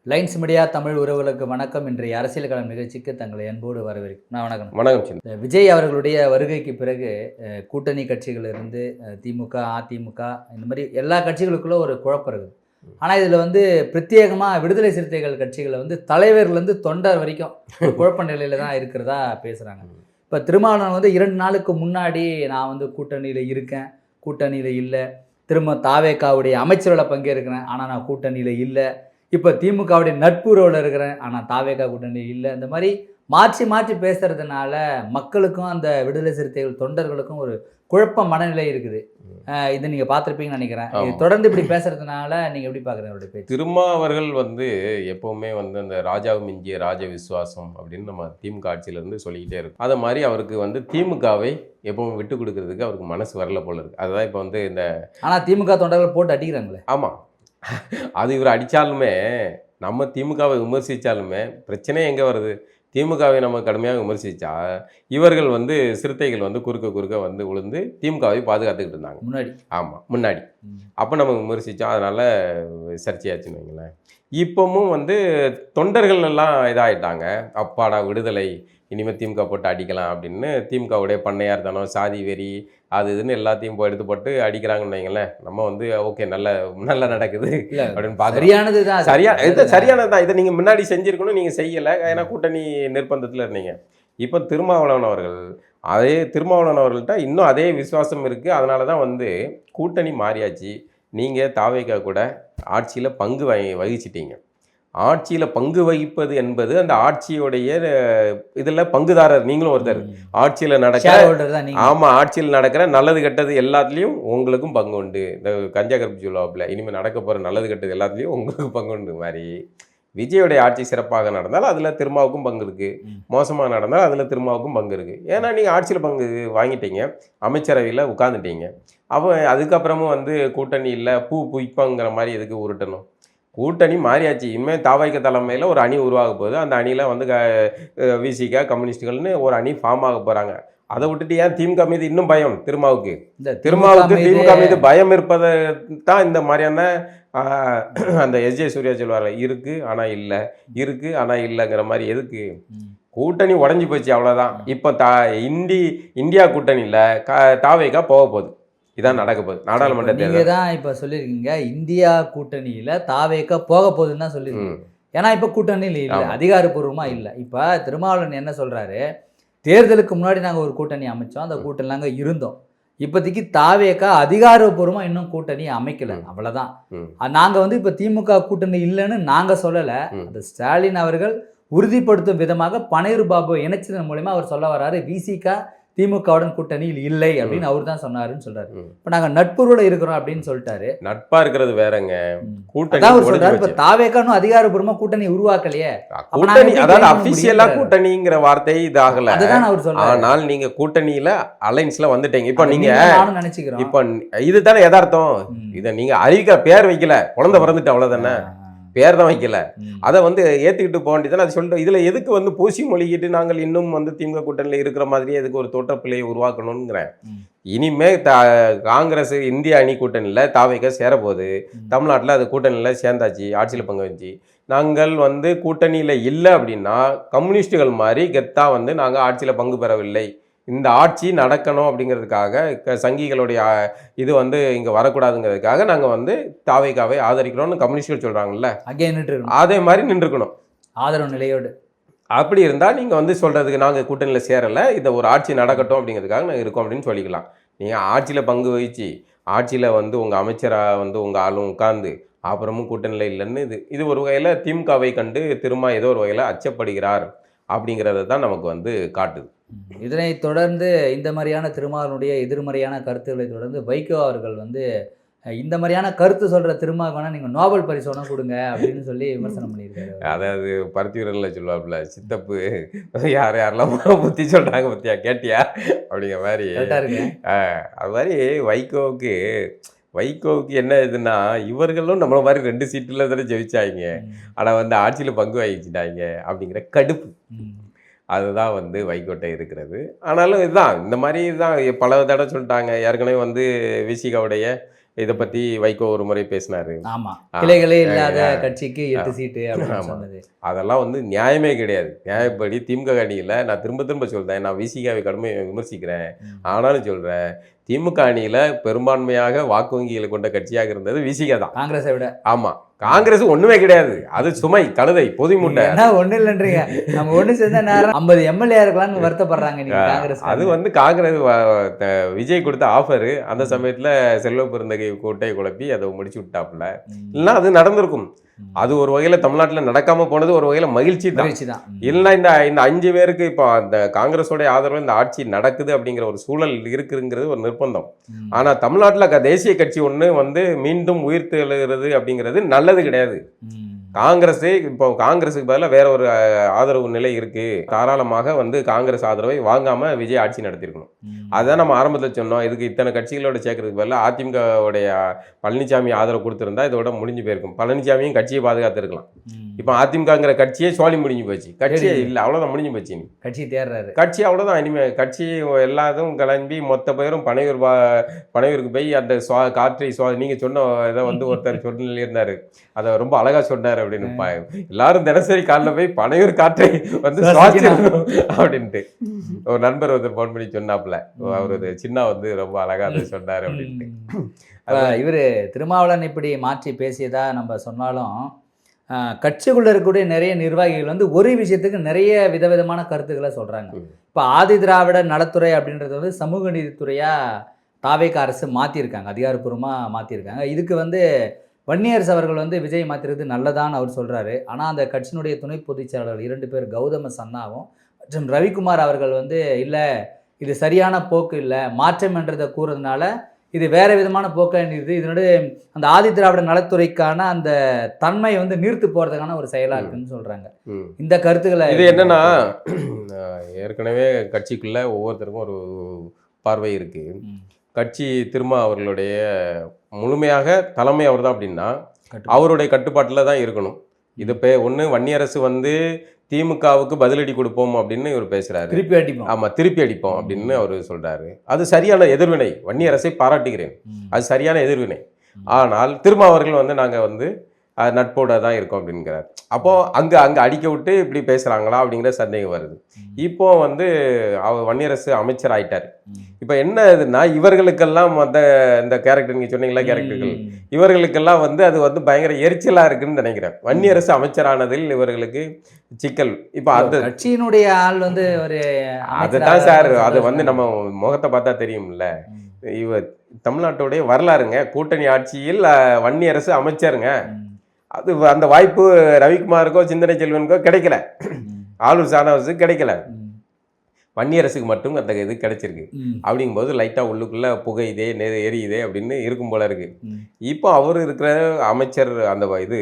Lines media Tamil உறவுகளுக்கு வணக்கம். இன்றைய அரசியல் களம் நிகழ்ச்சிக்கு தங்களை அன்போடு வரவேற்கிறேன். வணக்கம். வணக்கம் சின்ன. விஜய் அவர்களுடைய வருகைக்கு பிறகு கூட்டணி கட்சிகளிலிருந்து திமுக, அதிமுக இந்த மாதிரி எல்லா கட்சிகளுக்குள்ள ஒரு குழப்பம் இருக்குது. ஆனால் இதில் வந்து பிரத்யேகமாக விடுதலை சிறுத்தைகள் கட்சிகளை தலைவர்லேருந்து தொண்டர் வரைக்கும் குழப்ப நிலையில் தான் இருக்கிறதா பேசுகிறாங்க. இப்போ திருமாவளவன் 2 நாளுக்கு முன்னாடி நான் கூட்டணியில் இருக்கேன், கூட்டணியில் இல்லை, திரும்ப தாவேகாவுடைய அமைச்சர்களில் பங்கேற்கிறேன், ஆனால் நான் கூட்டணியில் இல்லை, இப்போ திமுகவுடைய நட்புறவில் இருக்கிறேன், ஆனால் தாவேகா கூட்டணி இல்லை, இந்த மாதிரி மாற்றி மாற்றி பேசுறதுனால மக்களுக்கும் அந்த விடுதலை சிறுத்தைகள் தொண்டர்களுக்கும் ஒரு குழப்ப மனநிலை இருக்குது. இதை நீங்கள் பார்த்துருப்பீங்கன்னு நினைக்கிறேன். இது தொடர்ந்து இப்படி பேசுறதுனால நீங்கள் எப்படி பார்க்குறீங்க அவருடைய பேச்சு? திருமாவர்கள் எப்போவுமே அந்த ராஜாவும் மிஞ்சிய ராஜ விசுவாசம் அப்படின்னு நம்ம திமுக ஆட்சியிலேருந்து சொல்லிக்கிட்டே இருக்கும். அதை மாதிரி அவருக்கு திமுகவை எப்பவும் விட்டு கொடுக்கறதுக்கு அவருக்கு மனசு வரல போல இருக்கு. அதுதான் இப்போ இந்த ஆனால் திமுக தொண்டர்கள் போட்டு அடிக்கிறாங்களே. ஆமாம், அது இவர் அடித்தாலுமே நம்ம திமுகவை விமர்சித்தாலுமே பிரச்சனை எங்கே வருது? திமுகவை நம்ம கடுமையாக விமர்சித்தா இவர்கள் சிறுத்தைகள் குறுக்க விழுந்து திமுகவை பாதுகாத்துக்கிட்டு இருந்தாங்க முன்னாடி. ஆமாம், முன்னாடி. அப்போ நம்ம விமர்சித்தோம், அதனால் சர்ச்சையாச்சுன்னு வைங்களேன். இப்போவும் தொண்டர்கள் எல்லாம் இதாகிட்டாங்க. அப்பாடா விடுதலை, இனிமேல் திமுக போட்டு அடிக்கலாம் அப்படின்னு திமுகவுடைய பண்ணையார் தனம், சாதி வெறி, அது இதுன்னு எல்லாத்தையும் எடுத்து போட்டு அடிக்கிறாங்கன்னு வைங்களேன். நம்ம ஓகே நல்லா நடக்குது அப்படின்னு பார்க்குறோம். சரியானது தான். இதை நீங்கள் முன்னாடி செஞ்சுருக்கணும், நீங்கள் செய்யலை. ஏன்னா கூட்டணி நிர்பந்தத்தில் இருந்தீங்க. இப்போ திருமாவளவன் அவர்கள்ட்ட இன்னும் அதே விசுவாசம் இருக்குது. அதனால தான் கூட்டணி மாறியாச்சு. நீங்கள் தாவேகா கூட ஆட்சியில் பங்கு வகிச்சிட்டீங்க. ஆட்சியில் பங்கு வகிப்பது என்பது அந்த ஆட்சியுடைய இதில் பங்குதாரர் நீங்களும் ஒருத்தர். ஆட்சியில் ஆட்சியில் நடக்கிற நல்லது கெட்டது எல்லாத்துலேயும் உங்களுக்கும் பங்கு உண்டு. இந்த கஞ்சா கருப்பு சொல்லுவாப்புல, இனிமேல் நடக்க போகிற நல்லது கெட்டது எல்லாத்துலேயும் உங்களுக்கு பங்கு உண்டு மாதிரி விஜயோடைய ஆட்சி சிறப்பாக நடந்தால் அதில் திருமாவுக்கும் பங்கு இருக்குது, மோசமாக நடந்தால் அதில் திருமாவுக்கும் பங்கு இருக்குது. ஏன்னா நீங்கள் ஆட்சியில் பங்கு வாங்கிட்டீங்க, அமைச்சரவையில் உட்காந்துட்டீங்க. அப்போ அதுக்கப்புறமும் கூட்டணி இல்லை பூ புய்ப்பாங்கிற மாதிரி எதுக்கு உருட்டணும்? கூட்டணி மாறியாச்சு. இனிமேல் தாவைக்க தலைமையில் ஒரு அணி உருவாக போகுது. அந்த அணியில் விசிக கம்யூனிஸ்டுகள்னு ஒரு அணி ஃபார்ம் ஆக போகிறாங்க. அதை விட்டுட்டு ஏன் திமுக மீது இன்னும் பயம்? திருமாவுக்கு திமுக மீது பயம் இருப்பதை தான் இந்த மாதிரியான அந்த எஸ்ஜே சூர்யா சொல்வார், இருக்குது ஆனால் இல்லை, இருக்குது ஆனால் இல்லைங்கிற மாதிரி. எதுக்கு? கூட்டணி உடஞ்சி போச்சு, அவ்வளோதான். இப்போ இந்தியா கூட்டணியில் தாவைக்கா போக போகுது. இதான் நடக்க போகுது. நாடாளுமன்ற தேர்தல் தான் இப்போ சொல்லியிருக்கீங்க. இந்தியா கூட்டணியில் தாவேக்கா போக போகுதுன்னு தான் சொல்லியிருக்கீங்க. ஏன்னா இப்போ கூட்டணியில் இல்லை, அதிகாரப்பூர்வமாக இல்லை. இப்போ திருமாவளவன் என்ன சொல்கிறாரு, தேர்தலுக்கு முன்னாடி நாங்கள் ஒரு கூட்டணி அமைச்சோம், அந்த கூட்டணி நாங்கள் இருந்தோம். இப்போதைக்கு தாவேக்கா அதிகாரப்பூர்வமாக இன்னும் கூட்டணி அமைக்கலை, அவ்வளோதான். நாங்கள் இப்போ திமுக கூட்டணி இல்லைன்னு நாங்கள் சொல்லலை. அது ஸ்டாலின் அவர்கள் உறுதிப்படுத்தும் விதமாக பனையூர் பாபு இணைச்சதன் மூலமா அவர் சொல்ல வர்றாரு, விசிகா திமுகவுடன் கூட்டணியில் இல்லை அப்படின்னு அவர் தான் சொன்னாருன்னு சொல்றாரு. இப்ப நாங்க நட்புறவுல இருக்கிறோம் அப்படின்னு சொல்லிட்டாரு. நட்பா இருக்கிறது வேறங்க, கூட்டணி சொல்றாரு. இப்ப தாவேகானும் அதிகாரப்பூர்வமா கூட்டணி உருவாக்கலையே, கூட்டணி அதாவது அபிஷியலா கூட்டணிங்கிற வார்த்தை இது ஆகல. அதுதான் அவர் சொல்றாரு. ஆனால் நீங்க கூட்டணியில அலைன்ஸ்ல வந்துட்டீங்க. இப்ப நீங்க நினைச்சுக்கிறோம், இப்ப இதுதானே யதார்த்தம். இதை நீங்க அறிவிக்க பேர் வைக்கல, குழந்தை பிறந்துட்டு அவ்வளவுதானே, பேர் தான் வைக்கல. அதை ஏற்றுக்கிட்டு போக வேண்டியதானே. அதை சொல்லிட்டு இதில் எதுக்கு பூசி மொழிகிட்டு நாங்கள் இன்னும் திமுக கூட்டணியில் இருக்கிற மாதிரியே எதுக்கு ஒரு தோற்றப்பிள்ளையை உருவாக்கணுங்கிறேன். இனிமே காங்கிரஸ் இந்திய அணி கூட்டணியில் தாவேக்கா சேரப்போகுது. தமிழ்நாட்டில் அது கூட்டணியில் சேர்ந்தாச்சு, ஆட்சியில் பங்கு வச்சு. நாங்கள் கூட்டணியில் இல்லை அப்படின்னா கம்யூனிஸ்டுகள் மாதிரி கெத்தா நாங்கள் ஆட்சியில் பங்கு பெறவில்லை, இந்த ஆட்சி நடக்கணும் அப்படிங்கிறதுக்காக சங்கிகளுடைய இது இங்கே வரக்கூடாதுங்கிறதுக்காக நாங்கள் தாவேகாவை ஆதரிக்கிறோம்னு கம்யூனிஸ்ட்கள் சொல்கிறாங்கல்ல, அதே மாதிரி நின்றுக்கணும் ஆதரவு நிலையோடு. அப்படி இருந்தால் நீங்கள் சொல்கிறதுக்கு நாங்கள் கூட்டணியில் சேரலை, இதை ஒரு ஆட்சி நடக்கட்டும் அப்படிங்கிறதுக்காக நாங்கள் இருக்கோம் அப்படின்னு சொல்லிக்கலாம். நீங்கள் ஆட்சியில் பங்கு வகிச்சு ஆட்சியில் உங்கள் அமைச்சராக உங்கள் ஆளும் உட்கார்ந்து அப்புறமும் கூட்டணியில் இல்லைன்னு இது ஒரு வகையில் திமுகவை கண்டு திரும்ப ஏதோ ஒரு வகையில் அச்சப்படுகிறார் அப்படிங்கிறத தான் நமக்கு காட்டுது. இதனை தொடர்ந்து இந்த மாதிரியான திருமாவளவனுடைய எதிர்மறையான கருத்துக்களை தொடர்ந்து வைகோ அவர்கள் இந்த மாதிரியான கருத்து சொல்கிற திருமாவளவனை நீங்கள் நோபல் பரிசோனா கொடுங்க அப்படின்னு சொல்லி விமர்சனம் பண்ணியிருக்காரு. அதாவது பருத்திவீரனில் சொல்லுவாப்புல, சித்தப்பு யாரெல்லாம் புத்தி சொல்கிறாங்க பத்தியா கேட்டியா அப்படிங்கிற மாதிரி. அது மாதிரி வைகோவுக்கு என்ன இதுன்னா, இவர்களும் நம்மளை மாதிரி 2 சீட்டில் தானே ஜெயிச்சாங்க, ஆனால் ஆட்சியில் பங்கு வகிச்சிட்டாங்க அப்படிங்கிற கடுப்பு அதுதான் வைகோட்டை இருக்கிறது. ஆனாலும் இதுதான் இந்த மாதிரி தான் பல தடவை சொல்லிட்டாங்க. ஏற்கனவே விசிகாவுடைய இதை பத்தி வைகோ ஒரு முறை பேசினாரு. ஆமா, கிளைகளே இல்லாத கட்சிக்கு 8 சீட்டு அப்படின்னு சொன்னது. அதெல்லாம் வந்து நியாயமே கிடையாது. நியாயப்படி திமுக அணியில நான் திரும்ப திரும்ப சொல்றேன், நான் விசிகாவை கடுமையாக விமர்சிக்கிறேன், ஆனாலும் சொல்றேன், திமுக அணியில பெரும்பான்மையாக வாக்கு வங்கிகளை கொண்ட கட்சியாக இருந்தது விசிகா தான், காங்கிரஸை விட. ஆமா, காங்கிரஸ் ஒண்ணுமே கிடையாது, அது சுமை கழுதை பொதி மூட்டை. ஒண்ணு இல்லைன்றீங்க, நம்ம ஒண்ணு சேர்ந்த நேரம் 50 எம்எல்ஏ இருக்கலாம்னு வருத்தப்படுறாங்க நீங்க காங்கிரஸ். அது வந்து காங்கிரஸ் விஜய் கொடுத்த ஆஃபர், அந்த சமயத்துல செல்வ பெருந்தகை கூட்டையை குழப்பி அதை முடிச்சு விட்டாப்புல. இல்லைன்னா அது நடந்திருக்கும். அது ஒரு வகையில தமிழ்நாட்டில் நடக்காம போனது ஒரு வகையில மகிழ்ச்சி தான். இல்லைன்னா இந்த 5 பேருக்கு இப்போ அந்த காங்கிரஸோட ஆதரவு இந்த ஆட்சி நடக்குது அப்படிங்கிற ஒரு சூழல் இருக்குங்கிறது ஒரு நிர்பந்தம். ஆனா தமிழ்நாட்டில் தேசிய கட்சி ஒண்ணு வந்து மீண்டும் உயிர்த்து எழுகிறது அப்படிங்கிறது நல்லது கிடையாது. காங்கிரஸே இப்போ காங்கிரஸுக்கு பதிலாக வேற ஒரு ஆதரவு நிலை இருக்கு, தாராளமாக வந்து காங்கிரஸ் ஆதரவை வாங்காம விஜய் ஆட்சி நடத்திருக்கணும். அதுதான் நம்ம ஆரம்பத்தில் சொன்னோம். இதுக்கு இத்தனை கட்சிகளோட சேர்க்கறதுக்கு பதிலாக அதிமுகவுடைய பழனிசாமி ஆதரவு கொடுத்துருந்தா இதோட முடிஞ்சு போயிருக்கும். பழனிசாமியும் கட்சியை பாதுகாத்துருக்கலாம். இப்போ அதிமுகங்கிற கட்சியே சோழி முடிஞ்சு போச்சு, கட்சியே இல்லை, அவ்வளோதான், முடிஞ்சு போச்சு. நீ கட்சி தேர்றாரு, கட்சி அவ்வளோதான். இனிமேல் கட்சி எல்லாத்தும் கிளம்பி மொத்த பேரும் பனையூருக்கு போய் அந்த காற்றை நீங்கள் சொன்ன இதை வந்து ஒருத்தர் சொன்ன இருந்தாரு, அதை ரொம்ப அழகா சொன்னார் அப்படின்னு. எல்லாரும் தினசரி காலில் போய் பனையூர் காற்றை வந்து அப்படின்ட்டு ஒரு நண்பர் வந்து போன் பண்ணி சொன்னாப்புல, அவரு சின்ன வந்து ரொம்ப அழகா அதை சொன்னார் அப்படின்ட்டு. இவர் திருமாவளவன் இப்படி மாற்றி பேசியதா நம்ம சொன்னாலும் கட்சிக்குள்ள இருக்கக்கூடிய நிறைய நிர்வாகிகள் வந்து ஒரு விஷயத்துக்கு நிறைய விதவிதமான கருத்துக்களை சொல்றாங்க. இப்போ ஆதி திராவிட நலத்துறை அப்படின்றது வந்து சமூக நீதித்துறையா தாவேக அரசு மாற்றிருக்காங்க, அதிகாரப்பூர்வமாக மாற்றிருக்காங்க. இதுக்கு வந்து வன்னியரசு அவர்கள் வந்து விஜய் மாற்றிருக்கிறது நல்லதான்னு அவர் சொல்கிறாரு. ஆனால் அந்த கட்சியினுடைய துணை பொதுச் செயலாளர்கள் 2 பேர் கௌதம சன்னாவும் மற்றும் ரவிக்குமார் அவர்கள் வந்து இல்லை, இது சரியான போக்கு இல்லை, மாற்றம் என்றதை கூறதுனால இது வேறு விதமான போக்காக இருக்குது, இதனுடைய அந்த ஆதி திராவிட நலத்துறைக்கான அந்த தன்மை வந்து நீர்த்து போகிறதுக்கான ஒரு செயலாக இருக்குன்னு சொல்கிறாங்க. இந்த கருத்துக்களை இது என்னன்னா, ஏற்கனவே கட்சிக்குள்ளே ஒவ்வொருத்தருக்கும் ஒரு பார்வை இருக்குது. கட்சி திரும்ப அவர்களுடைய முழுமையாக தலைமை அவர் தான் அப்படின்னா அவருடைய கட்டுப்பாட்டில் தான் இருக்கணும். இது ஒன்று வன்னியரசு வந்து திமுகவுக்கு பதிலடி கொடுப்போம் அப்படின்னு இவர் பேசுறாரு, திருப்பி அடிப்போம், ஆமாம் திருப்பி அடிப்போம் அப்படின்னு அவர் சொல்றாரு. அது சரியான எதிர்வினை, வன்னியரசை பாராட்டுகிறேன், அது சரியான எதிர்வினை. ஆனால் திரும்ப அவர்கள் வந்து நாங்கள் வந்து நட்போட தான் இருக்கோம் அப்படிங்கிறார். அப்போ அங்கே அடிக்க விட்டு இப்படி பேசுகிறாங்களா அப்படிங்கிற சந்தேகம் வருது. இப்போ வந்து அவர் வன்னியரசு அமைச்சர் ஆயிட்டார். இப்போ என்ன இதுன்னா, இவர்களுக்கெல்லாம் இந்த கேரக்டர் நீங்கள் சொன்னீங்களா கேரக்டர்கள், இவர்களுக்கெல்லாம் வந்து அது வந்து பயங்கர எரிச்சலாக இருக்குன்னு நினைக்கிறேன். வன்னியரசு அமைச்சரானதில் இவர்களுக்கு சிக்கல். இப்போ அந்த கட்சியினுடைய ஆள் வந்து ஒரு அதுதான் சார், அது வந்து நம்ம முகத்தை பார்த்தா தெரியும்ல. இவர் தமிழ்நாட்டுடைய வரலாறுங்க, கூட்டணி ஆட்சியில் வன்னியரசு அமைச்சருங்க. அது அந்த வாய்ப்பு ரவிக்குமாருக்கோ சிந்தனை செல்வனுக்கோ கிடைக்கல, ஆளூர் சானவாசுக்கு கிடைக்கல, வன்னியரசுக்கு மட்டும் அந்த இது கிடைச்சிருக்கு. அப்படிங்கும்போது லைட்டாக உள்ளுக்குள்ளே புகையுதே எரியுதே அப்படின்னு இருக்கும் போல இருக்கு. இப்போ அவர் இருக்கிற அமைச்சர் அந்த இது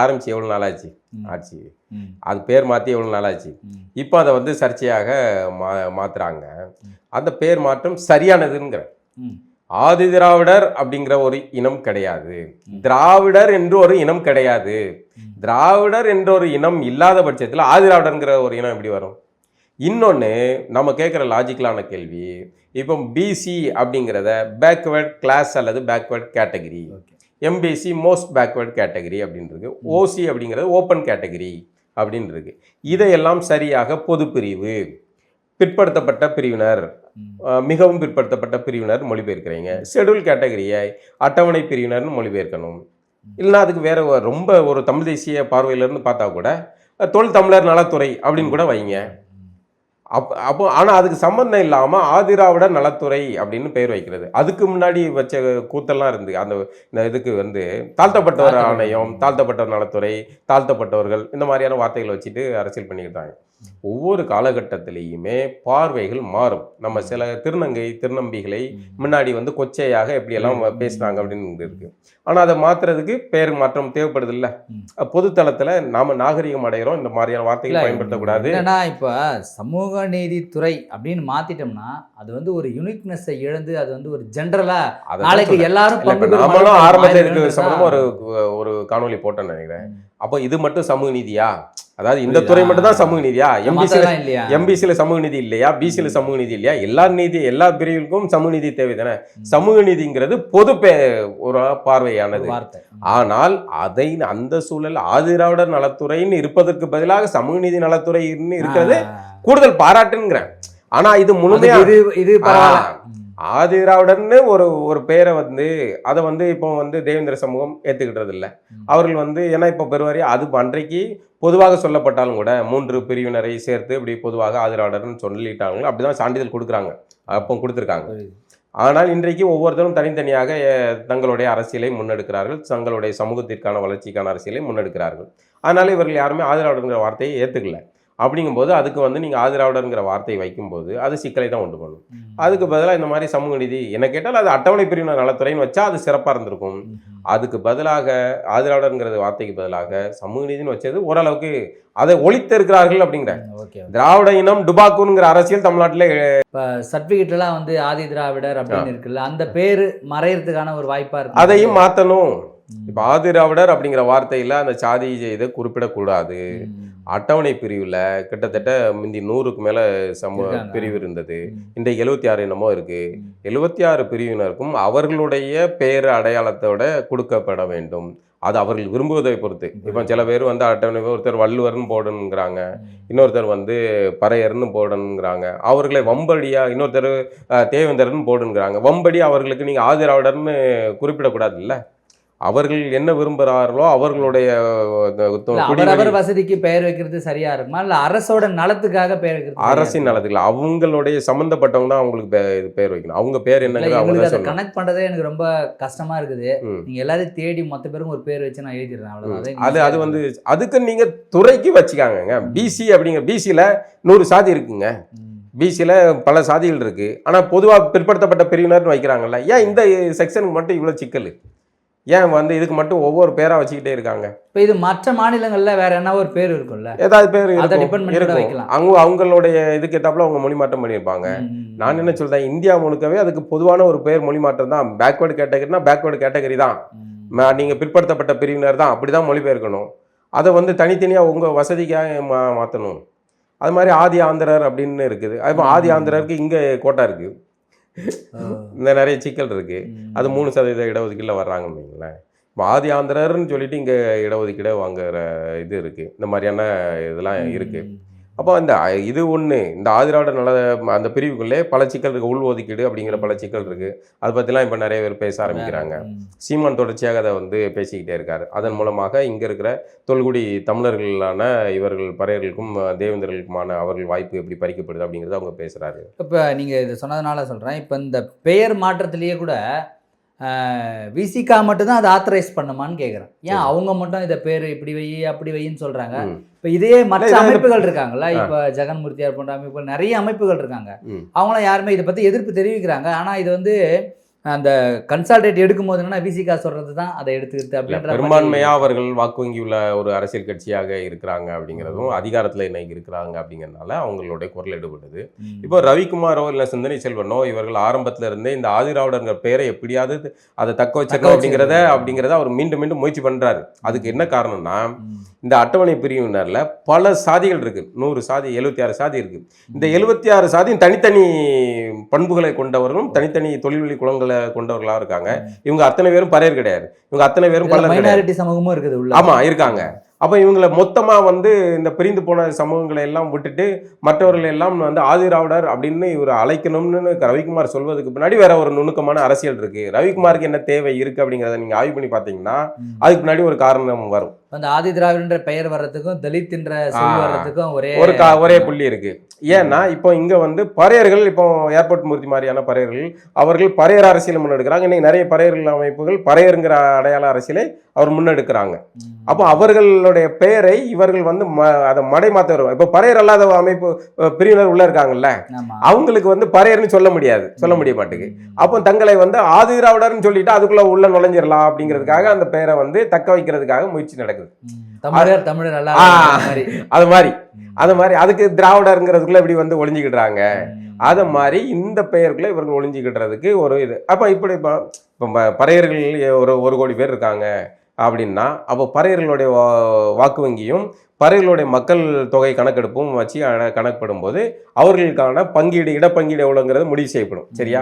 ஆரம்பிச்சு எவ்வளோ நாளாச்சு ஆட்சி, அது பேர் மாற்றி எவ்வளோ நாளாச்சு, இப்போ அதை வந்து சர்ச்சையாக மாத்துறாங்க. அந்த பேர் மாற்றம் சரியானதுங்கிற, ஆதி திராவிடர் அப்படிங்கிற ஒரு இனம் கிடையாது, திராவிடர் என்று ஒரு இனம் கிடையாது. திராவிடர் என்ற ஒரு இனம் இல்லாத பட்சத்தில் ஆதி திராவிடர்ங்கிற ஒரு இனம் எப்படி வரும்? இன்னொன்று நம்ம கேட்குற லாஜிக்கலான கேள்வி, இப்போ பிசி அப்படிங்கிறத பேக்வேர்ட் கிளாஸ் அல்லது backward category, MBC most backward category அப்படின்னு இருக்கு, ஓசி அப்படிங்கிறது ஓப்பன் கேட்டகரி அப்படின்னு இருக்கு. இதையெல்லாம் சரியாக பொது பிரிவு, பிற்படுத்தப்பட்ட பிரிவினர், மிகவும் பிற்படுத்தப்பட்ட பிரிவினர் மொழிபெயர்க்கிறீங்க. ஷெட்யூல் கேட்டகரியை அட்டவணை பிரிவினர்னு மொழிபெயர்க்கணும். இல்லைன்னா அதுக்கு வேற ரொம்ப ஒரு தமிழ் தேசிய பார்வையிலேருந்து பார்த்தா கூட தொல் தமிழர் நலத்துறை அப்படின்னு கூட வைங்க. அப்போ ஆனால் அதுக்கு சம்பந்தம் இல்லாமல் ஆதிராவிடர் நலத்துறை அப்படின்னு பெயர் வைக்கிறது. அதுக்கு முன்னாடி வச்ச கூத்தெல்லாம் இருந்து இந்த இதுக்கு வந்து தாழ்த்தப்பட்டவர் ஆணையம், தாழ்த்தப்பட்டவர் நலத்துறை, தாழ்த்தப்பட்டவர்கள், இந்த மாதிரியான வார்த்தைகளை வச்சுட்டு அரசியல் பண்ணிக்கிட்டாங்க. ஒவ்வொரு காலகட்டத்திலையுமே பார்வைகள் மாறும். நம்ம சில திருநம்பிகளை முன்னாடி வந்து கொச்சையாக எப்படியெல்லாம் பேசுனாங்க அப்படின்னு இருக்கு. ஆனால் அதை மாற்றுறதுக்கு பேர் மாற்றம் தேவைப்படுது இல்லை. பொதுத்தளத்தில் நாம நாகரிகம் அடைகிறோம், இந்த மாதிரியான வார்த்தைகள் பயன்படுத்தக்கூடாது. ஏன்னா இப்போ சமூக நீதித்துறை அப்படின்னு மாத்திட்டோம்னா அது வந்து ஒரு யூனிக்னஸை இழந்து அது வந்து ஒரு ஜென்ரலா நாளைக்கு எல்லாரும் நம்மளும் ஆரம்பத்தில் இதுக்கு சம்பந்தமா ஒரு காணொலி போட்டேன்னு நினைக்கிறேன். அப்போ இது மட்டும் சமூக நீதியா, அதாவது இந்த துறை மட்டும் தான் சமூக நீதியா, மத்ததெல்லாம் இல்லையா? எம்பிசியில் சமூக நீதி இல்லையா? பிசியில் சமூக நீதி இல்லையா? எல்லா பிரிவுக்கும் சமூக நீதி தேவை தானே. சமூக நீதிங்கிறது பொது ஒரு பார்வையானது. வார்த்தை. ஆனால் அந்த சூழல் ஆதிராவிடர் நலத்துறைன்னு இருப்பதற்கு பதிலாக சமூக நீதி நலத்துறைன்னு இருக்கிறது கூடுதல் பாராட்டுங்கிறேன். ஆனா இது முழுமையா இது ஆதிராவிடர்னு ஒரு பேரை வந்து அதை வந்து இப்போ வந்து தேவேந்திர சமூகம் ஏத்துக்கிட்டது இல்லை. அவர்கள் ஏன்னா இப்போ பெருவாரியா அது அன்றைக்கு பொதுவாக சொல்லப்பட்டாலும் கூட 3 பிரிவினரை சேர்த்து இப்படி பொதுவாக ஆதிராவிடர்னு சொல்லிட்டாங்க. அப்படிதான் சான்றிதழ் கொடுக்குறாங்க, அப்போ கொடுத்துருக்காங்க. ஆனால் இன்றைக்கு ஒவ்வொருத்தரும் தனித்தனியாக தங்களுடைய அரசியலை முன்னெடுக்கிறார்கள், தங்களுடைய சமூகத்திற்கான வளர்ச்சிக்கான அரசியலை முன்னெடுக்கிறார்கள். அதனால இவர்கள் யாருமே ஆதிராவிடர்ங்கிற வார்த்தையை ஏற்றுக்கல. அப்படிங்கும்போது அதுக்கு நீங்கள் ஆதிராவிடர்ங்கிற வார்த்தையை வைக்கும்போது அது சிக்கலை தான் உண்டு பண்ணும். அதுக்கு பதிலாக இந்த மாதிரி சமூக நீதி என்ன கேட்டால் அது அட்டவணை பிரிவினர் நலத்துறைன்னு வச்சா அது சிறப்பாக இருந்திருக்கும். அதுக்கு பதிலாக ஆதிராவிடர்ங்கிற வார்த்தைக்கு பதிலாக சமூக நீதினு வச்சது ஓரளவுக்கு அதை ஒழித்து இருக்கிறார்கள். அப்படிங்கிற திராவிட இனம் டுபாக்குங்கிற அரசியல் தமிழ்நாட்டில் இப்போ சர்டிஃபிகேட்லாம் ஆதி திராவிடர் அப்படின்னு இருக்குல்ல, அந்த பேர் மறையறதுக்கான ஒரு வாய்ப்பா இருக்கு. அதையும் மாற்றணும். இப்போ ஆதிராவிடர் அப்படிங்கிற வார்த்தையில் அந்த சாதி இதை குறிப்பிடக்கூடாது. அட்டவணை பிரிவில் கிட்டத்தட்ட முந்தி 100க்கு மேலே பிரிவு இருந்தது. இன்றைக்கு 76 என்னமோ இருக்கு. 76 பிரிவினருக்கும் அவர்களுடைய பேர் அடையாளத்தோட கொடுக்கப்பட வேண்டும். அது அவர்கள் விரும்புவதை பொறுத்து. இப்போ சில பேர் அட்டவணை, ஒருத்தர் வள்ளுவர்னு போடணுங்கிறாங்க, இன்னொருத்தர் பறையர்னு போடணுங்கிறாங்க. அவர்களை வம்படியா இன்னொருத்தர் தேவேந்தர்னு போடணுங்கிறாங்க. வம்படி அவர்களுக்கு நீங்கள் ஆதிராவிடர்னு குறிப்பிடக்கூடாது இல்லை. அவர்கள் என்ன விரும்புகிறார்களோ அவர்களுடைய அவரவர் வசதிக்கு பெயர் வைக்கிறது சரியா இருக்குமா, இல்ல அரசோட நலத்துக்காக பெயர் வைக்கிறது? அரசின் நலத்துக்கு அவங்களுடைய சம்பந்தப்பட்டவங்க தான் அவங்களுக்கு பெயர் வைக்கணும். அவங்க பேர் என்ன கனெக்ட் பண்றதே எனக்கு ரொம்ப கஷ்டமா இருக்குது. நீங்க எல்லாரையும் தேடி மொத்த பேரும் ஒரு பேர் வச்சு நான் எழுதிடுறேன், அவ்வளவுதான். அது அதுக்கு நீங்க துறைக்கு வச்சுக்காங்க. பிசி அப்படிங்கிற பிசியில 100 சாதி இருக்குங்க. பிசியில் பல சாதிகள் இருக்கு. ஆனால் பொதுவாக பிற்படுத்தப்பட்ட பிரிவினர்னு வைக்கிறாங்கல்ல, ஏன் இந்த செக்ஷனுக்கு மட்டும் இவ்வளோ சிக்கல்? ஏன் இதுக்கு மட்டும் ஒவ்வொரு பேரா வச்சுக்கிட்டே இருக்காங்க? இப்போ இது மற்ற மாநிலங்கள்ல வேற என்ன ஒரு பேர் இருக்கும்ல, ஏதாவது பேர் இருக்கும். அவங்களுடைய இதுக்கு ஏத்தாப்புல அவங்க மொழி மாற்றம் பண்ணியிருப்பாங்க. நான் என்ன சொல்றேன், இந்தியா முழுக்கவே அதுக்கு பொதுவான ஒரு பேர் மொழி மாற்றம் தான். பேக்வேர்டு கேட்டகரினா பேக்வேர்டு கேட்டகரி தான். நீங்க பிற்படுத்தப்பட்ட பிரிவினர் தான், அப்படிதான் மொழிபெயர்க்கணும். அதை தனித்தனியாக உங்க வசதிக்காக மாற்றணும். அது மாதிரி ஆதி ஆந்திரர் அப்படின்னு இருக்குது. இப்போ ஆதி ஆந்திரருக்கு இங்கே கோட்டா இருக்கு, இந்த நிறைய சிக்கல் இருக்கு. அது 3% இடஒதுக்கீடுல வர்றாங்கன்னு வைங்களேன். இப்போ ஆதி ஆந்திரர்னு சொல்லிட்டு இங்கே இடஒதுக்கீடு வாங்குற இது இருக்கு. இந்த மாதிரியான இதெல்லாம் இருக்கு. அப்போ இது ஒன்று, இந்த ஆதிராவிடர் நல அந்த பிரிவுக்குள்ளே பல சிக்கல் இருக்குது. உள் ஒதுக்கீடு அப்படிங்கிற பல சிக்கல் இருக்குது. அதை பற்றிலாம் இப்போ நிறைய பேர் பேச ஆரம்பிக்கிறாங்க. சீமான் தொடர்ச்சியாக அதை பேசிக்கிட்டே இருக்காரு. அதன் மூலமாக இங்கே இருக்கிற தொல்குடி தமிழர்களான இவர்கள் பறையர்களுக்கும் தேவேந்தர்களுக்குமான அவர்கள் வாய்ப்பு எப்படி பறிக்கப்படுது அப்படிங்கிறத அவங்க பேசுகிறாரு. இப்போ நீங்கள் இதை சொன்னதுனால சொல்கிறேன், இப்போ இந்த பெயர் மாற்றத்திலேயே கூட விசிகா மட்டும்தான் அதை ஆத்தரைஸ் பண்ணுமான்னு கேட்குறேன். ஏன் அவங்க மட்டும் இதை பேர் இப்படி வை அப்படி வைன்னு சொல்கிறாங்க? இப்போ இதே மற்ற அமைப்புகள் இருக்காங்கல்ல, இப்போ ஜெகன்மூர்த்தியார் போன்ற அமைப்புகள், நிறைய அமைப்புகள் இருக்காங்க. அவங்களாம் யாருமே இதை பற்றி எதிர்ப்பு தெரிவிக்கிறாங்க. ஆனால் இது அந்த கன்சால்டேட் எடுக்கும் போது என்னன்னா விசிகா சொல்றது தான் அதை எடுத்துக்கிட்டு அப்படின்ற பெரும்பான்மையாக அவர்கள் வாக்கு வங்கி உள்ள ஒரு அரசியல் கட்சியாக இருக்கிறாங்க அப்படிங்கிறதும் அதிகாரத்தில் இன்னைக்கு இருக்கிறாங்க அப்படிங்கிறதுனால அவங்களுடைய குரல் எடுபடுது. இப்போ ரவிக்குமாரோ இல்லை சிந்தனை செல்வனோ இவர்கள் ஆரம்பத்தில் இருந்தே இந்த ஆதிராவிடங்கிற பேரை எப்படியாவது அதை தக்க வச்சிருக்கோம் அப்படிங்கிறத அவர் மீண்டும் மீண்டும் முயற்சி பண்ணுறாரு. அதுக்கு என்ன காரணம்னா, இந்த அட்டவணை பிரிவினர்ல பல சாதிகள் இருக்கு. 100 சாதி, 76 சாதி இருக்கு. இந்த 76 சாதியும் தனித்தனி பண்புகளை கொண்டவர்களும் தனித்தனி தொழில்வெளி குளங்களை கொண்டவர்களாக இருக்காங்க. இவங்க அத்தனை பேரும் பறையர் கிடையாது. இவங்க அத்தனை பேரும் பல மைனாரிட்டி சமூகமும் இருக்குது. ஆமா, இருக்காங்க. அப்போ இவங்களை மொத்தமாக இந்த பிரிந்து போன சமூகங்களை எல்லாம் விட்டுட்டு மற்றவர்கள் எல்லாம் ஆதிராவிடர் அப்படின்னு இவர் அழைக்கணும்னு ரவிக்குமார் சொல்வதுக்கு பின்னாடி வேற ஒரு நுணுக்கமான அரசியல் இருக்கு. ரவிக்குமாருக்கு என்ன தேவை இருக்கு அப்படிங்கிறத நீங்க ஆய்வு பண்ணி பார்த்தீங்கன்னா அதுக்கு பின்னாடி ஒரு காரணம் வரும். அந்த ஆதி திராவிடன்ற பெயர் வர்றதுக்கும் தலித் என்ற சொல் வர்றதுக்கும் ஒரே புள்ளி இருக்கு. ஏன்னா இப்போ இங்க பறையர்கள், இப்போ ஏர்போர்ட் மூர்த்தி மாதிரியான பறையர்கள், அவர்கள் பறையர் அரசியல் முன்னெடுக்கிறாங்க. இன்னைக்கு நிறைய பறையர்கள் அமைப்புகள் பறையருங்கிற அடையாள அரசியலை அவர் முன்னெடுக்கிறாங்க. அப்போ அவர்களுடைய பெயரை இவர்கள் அதை மடை மாற்ற வரும். இப்போ பறையர் அல்லாத அமைப்பு பிரிவினர் உள்ள இருக்காங்கல்ல, அவங்களுக்கு பறையர்னு சொல்ல முடிய மாட்டேங்குது. அப்போ தங்களை ஆதிராவிடர்னு சொல்லிட்டு அதுக்குள்ள உள்ள நுழைஞ்சிடலாம் அப்படிங்கிறதுக்காக அந்த பெயரை தக்க வைக்கிறதுக்காக முயற்சி நடக்குது. அது மாதிரி அதுக்கு திராவிடருங்கிறதுக்குள்ள இப்படி ஒளிஞ்சுக்கிடுறாங்க. அது மாதிரி இந்த பெயருக்குள்ள இவர்கள் ஒளிஞ்சுக்கிடுறதுக்கு ஒரு இது. அப்ப இப்படி இப்போ பறையர்கள் ஒரு கோடி பேர் இருக்காங்க, அப்படின்னா அப்போ பறையர்களுடைய வாக்கு வங்கியும் பறையர்களுடைய மக்கள் தொகை கணக்கெடுப்பும் வச்சு கணக்குப்படும் போது அவர்களுக்கான பங்கீடு இடப்பங்கீடு எவ்வளோங்கிறது முடிவு செய்யப்படும். சரியா?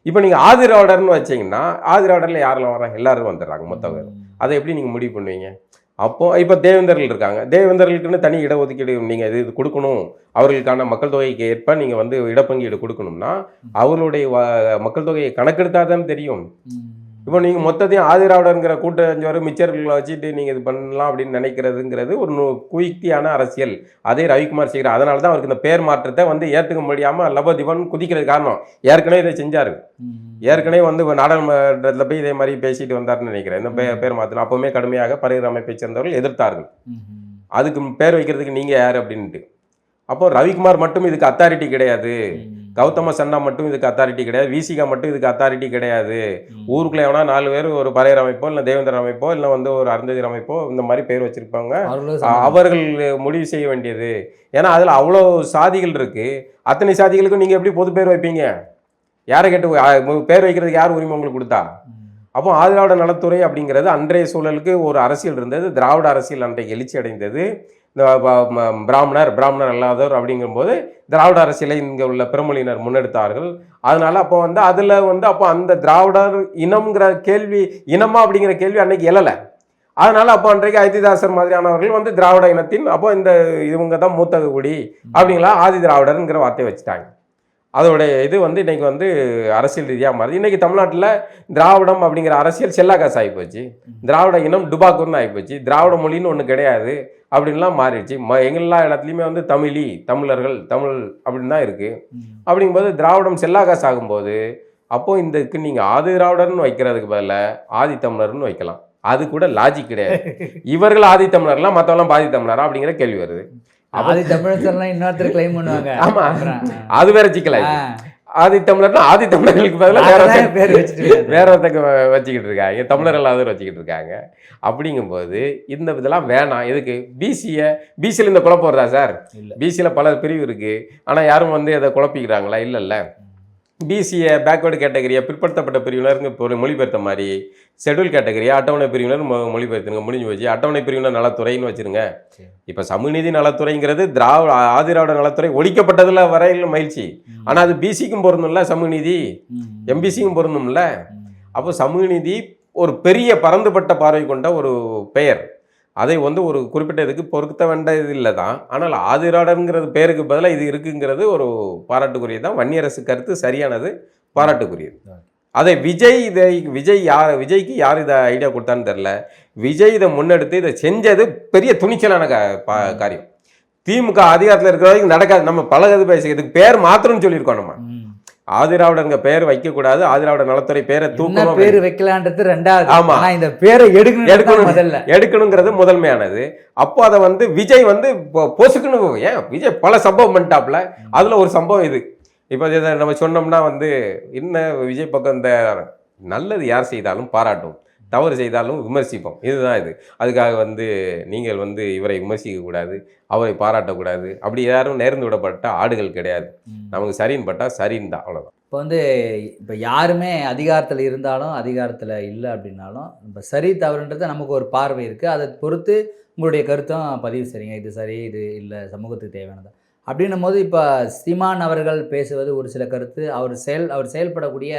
இப்போ நீங்கள் ஆதிராவிடர்னு வச்சிங்கன்னா ஆதிராவிடரில் யாரெல்லாம் வராங்க? எல்லாரும் வந்துடுறாங்க மொத்த பேர். அதை எப்படி நீங்கள் முடிவு பண்ணுவீங்க? அப்போ இப்போ தேவேந்தர்கள் இருக்காங்க, தேவேந்தர்களுக்குன்னு தனி இடஒதுக்கீடு நீங்கள் இது கொடுக்கணும், அவர்களுக்கான மக்கள் தொகைக்கு ஏற்ப நீங்கள் வந்து இடப்பங்கீடு கொடுக்கணும்னா அவர்களுடைய மக்கள் தொகையை கணக்கெடுத்தாதான் தெரியும். இப்போ நீங்கள் மொத்தத்தையும் ஆதிராவிடங்கிற கூட்டஞ்சோறு மிச்சர்களை வச்சுட்டு நீங்கள் இது பண்ணலாம் அப்படின்னு நினைக்கிறதுங்கிறது ஒரு குயுக்தியான அரசியல். அதே ரவிக்குமார் செய்கிறார். அதனால தான் அவருக்கு இந்த பேர் மாற்றத்தை வந்து ஏற்றுக்க முடியாமல் லபதிபன் குதிக்கிறது காரணம். ஏற்கனவே இதை செஞ்சார். ஏற்கனவே வந்து நாடாளுமன்றத்தில் போய் இதே மாதிரி பேசிட்டு வந்தார்னு நினைக்கிறேன். இந்த பேர் மாற்றணும். அப்போவுமே கடுமையாக பறையர் அமைப்பை சேர்ந்தவர்கள் எதிர்த்தார்கள். அதுக்கு பேர் வைக்கிறதுக்கு நீங்கள் யார் அப்படின்ட்டு. அப்போ ரவிக்குமார் மட்டும் இதுக்கு அத்தாரிட்டி கிடையாது, கௌதம சன்னா மட்டும் இதுக்கு அத்தாரிட்டி கிடையாது, விசிகா மட்டும் இதுக்கு அத்தாரிட்டி கிடையாது. ஊருக்குள்ள எவனா 4 பேர் ஒரு பறையர் அமைப்போ இல்லை தேவேந்தர் அமைப்போ இல்லை வந்து ஒரு அருந்ததியர் அமைப்போ இந்த மாதிரி பேர் வச்சிருப்பாங்க, அவர்கள் முடிவு செய்ய வேண்டியது. ஏன்னா அதில் அவ்வளோ சாதிகள் இருக்கு. அத்தனை சாதிகளுக்கும் நீங்கள் எப்படி பொது பேர் வைப்பீங்க? யாரை கேட்டு பேர் வைக்கிறதுக்கு யார் உரிமை உங்களுக்கு கொடுத்தா? அப்போ ஆதிராவிட நலத்துறை அப்படிங்கிறது அன்றைய சூழலுக்கு ஒரு அரசியல் இருந்தது. திராவிட அரசியல் அன்றைக்கு எழுச்சி அடைந்தது. இந்த பிராமணர் அல்லாதவர் அப்படிங்கும்போது திராவிட அரசியலை இங்கே உள்ள பிறமொழியினர் முன்னெடுத்தார்கள். அதனால அப்போ வந்து அதில் வந்து அப்போ அந்த திராவிடர் இனம்ங்கிற கேள்வி, இனமா அப்படிங்கிற கேள்வி அன்னைக்கு எழலை. அதனால அப்போ அன்றைக்கு அயோத்திதாசர் மாதிரியானவர்கள் வந்து திராவிட இனத்தின் அப்போ இந்த இவங்க தான் மூத்தக குடி அப்படிங்களா ஆதி திராவிடருங்கிற வார்த்தையை வச்சுட்டாங்க. அதோடைய இது வந்து இன்னைக்கு வந்து அரசியல் ரீதியாக மாறுது. இன்னைக்கு தமிழ்நாட்டில் திராவிடம் அப்படிங்கிற அரசியல் செல்லாகாசு ஆகிப்போச்சு. திராவிட இனம் டுபாக்கூர்னு ஆகிப்போச்சு. திராவிட மொழின்னு ஒன்று கிடையாது அப்படின்லாம் மாறிடுச்சு. எல்லா இடத்துலையுமே வந்து தமிழர்கள் தமிழ் அப்படின்னு தான் இருக்குது. அப்படிங்கும்போது திராவிடம் செல்லாகாசு ஆகும்போது அப்போது இதுக்கு நீங்கள் ஆதி திராவிடர்னு வைக்கிறதுக்கு பதிலாக ஆதி தமிழர்னு வைக்கலாம். அது கூட லாஜிக் கிடையாது. இவர்கள் ஆதி தமிழர்லாம் மற்றவெல்லாம் பாதி தமிழரா அப்படிங்கிற கேள்வி வருது. ஆதி தமிழர்லாம் இன்னொருத்தர் கிளைம் பண்ணுவாங்க. ஆமா, அது வேற சிக்கல. ஆதி தமிழர்னா ஆதி தமிழர்களுக்கு பதிலாக வேற ஒருத்தங்க வச்சுக்கிட்டு இருக்காங்க, தமிழர் எல்லாரும் வச்சுக்கிட்டு இருக்காங்க. அப்படிங்கும்போது இந்த இதெல்லாம் வேணாம். எதுக்கு பிசியில் இந்த குழப்பம் வருதா சார்? பிசியில் பல பிரிவு இருக்கு, ஆனால் யாரும் வந்து அதை குழப்பிக்கிறாங்களா? இல்லைல்ல. பிசிஏ பேக்வேர்டு கேட்டகரியா பிற்படுத்தப்பட்ட பிரிவினருங்க ஒரு மொழிபெயர்த்த மாதிரி ஷெட்யூல் கேட்டகரியா அட்டவணை பிரிவினர் மொழிபெயர்த்துங்க, முடிஞ்சு போச்சு. அட்டவணை பிரிவினர் நலத்துறைன்னு வச்சிருங்க. இப்போ சமூகநீதி நலத்துறைங்கிறது ஆதிராவிட நலத்துறை ஒழிக்கப்பட்டதுல வரையில் மகிழ்ச்சி. ஆனால் அது பிசிக்கும் பொருந்தும்ல, சமூகநீதி எம்பிசிக்கும் பொருந்தும்ல. அப்போ சமூகநீதி ஒரு பெரிய பரந்துபட்ட பார்வை கொண்ட ஒரு பெயர். அதை வந்து ஒரு குறிப்பிட்ட இதுக்கு பொருத்த வேண்டியது இல்லை தான். ஆனால் ஆதிராவிடங்கிறது பேருக்கு பதிலாக இது இருக்குங்கிறது ஒரு பாராட்டுக்குரியது தான். வன்னியரசு கருத்து சரியானது, பாராட்டுக்குரியது. அதை விஜய்க்கு யார் இதை ஐடியா கொடுத்தான்னு தெரில. விஜய் இதை முன்னெடுத்து இதை செஞ்சது பெரிய துணிச்சலான காரியம். திமுக அதிகாரத்தில் இருக்கிற வரைக்கும் நடக்காது. நம்ம பழகது பேசுறதுக்கு பேர் மாத்திரம்னு சொல்லியிருக்கோம். நம்ம ஆதிராவிடங்க பேர் வைக்க கூடாது, ஆதிராவிட நலத்துறை பேரை தூக்கணும், பேர் வைக்கலான்றது ரெண்டாவது. ஆமா, இந்த பேரை எடுக்கணுங்கிறது முதன்மையானது. அப்போ அதை வந்து விஜய் வந்து பொசுக்குன்னு, ஏன் விஜய் பல சம்பவம் பண்ணிட்டாப்ல. அதுல ஒரு சம்பவம் இது. இப்போ இதை நம்ம சொன்னோம்னா வந்து இன்னும் விஜய் பக்கம் இந்த நல்லது யார் செய்தாலும் பாராட்டும், தவறு செய்தாலும் விமர்சிப்போம். இதுதான் இது. அதுக்காக வந்து நீங்கள் வந்து இவரை விமர்சிக்கக்கூடாது, அவரை பாராட்டக்கூடாது, அப்படி யாரும் நேர்ந்து விடப்பட்ட ஆடுகள் கிடையாது. நமக்கு சரின்னு பட்டால் சரின்னு தான், அவ்வளோதான். இப்போ வந்து இப்போ யாருமே அதிகாரத்தில் இருந்தாலும் அதிகாரத்தில் இல்லை அப்படின்னாலும் இப்போ சரி தவறுன்றது நமக்கு ஒரு பார்வை இருக்குது. அதை பொறுத்து உங்களுடைய கருத்தும் பதிவு செய்றீங்க. இது சரி, இது இல்லை, சமூகத்துக்கு தேவையானது அப்படின்னும் போது இப்போ சீமான் அவர்கள் பேசுவது ஒரு சில கருத்து, அவர் செயல்படக்கூடிய